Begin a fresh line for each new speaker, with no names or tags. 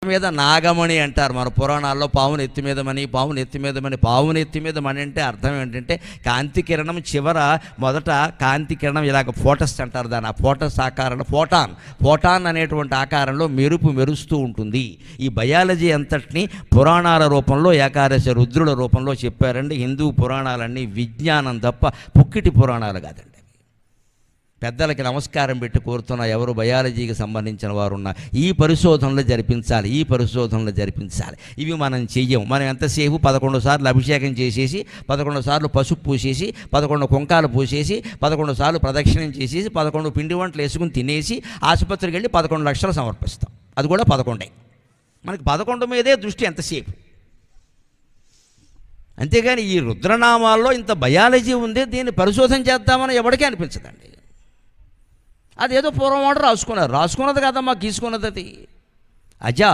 మీద నాగమణి అంటారు మన పురాణాల్లో. పావును ఎత్తిమీదమని, పావును ఎత్తిమీదమని. పావును ఎత్తిమీదమని అంటే అర్థం ఏంటంటే కాంతి కిరణం చివర మొదట కాంతి కిరణం ఇలాగ ఫోటస్ అంటారు దాన్ని. ఆ ఫోటస్ ఆకారంలో ఫోటాన్ అనేటువంటి ఆకారంలో మెరుస్తూ ఉంటుంది. ఈ బయాలజీ అంతటిని పురాణాల రూపంలో ఏకాదశ రుద్రుల రూపంలో చెప్పారండి. హిందూ పురాణాలన్నీ విజ్ఞానం తప్ప పుక్కిటి పురాణాలు కాదండి. పెద్దలకి నమస్కారం పెట్టి కోరుతున్న ఎవరు బయాలజీకి సంబంధించిన వారు ఉన్న ఈ పరిశోధనలు జరిపించాలి. ఇవి మనం చెయ్యం. మనం ఎంతసేపు 11 సార్లు అభిషేకం చేసేసి, 11 సార్లు పసుపు పూసేసి, 11 కుంకాలు పూసేసి, 11 సార్లు ప్రదక్షిణం చేసేసి, 11 పిండి వంటలు వేసుకుని తినేసి ఆసుపత్రికి వెళ్ళి 11 లక్షలు సమర్పిస్తాం. అది కూడా 11. మనకి 11 మీదే దృష్టి ఎంతసేపు. అంతేగాని ఈ రుద్రనామాల్లో ఇంత బయాలజీ ఉంది, దీన్ని పరిశోధన చేద్దామని ఎవరికీ అనిపించదండి. అదేదో పూర్వం వాడు రాసుకున్నది కదమ్మా, గీసుకున్నది అది. అజా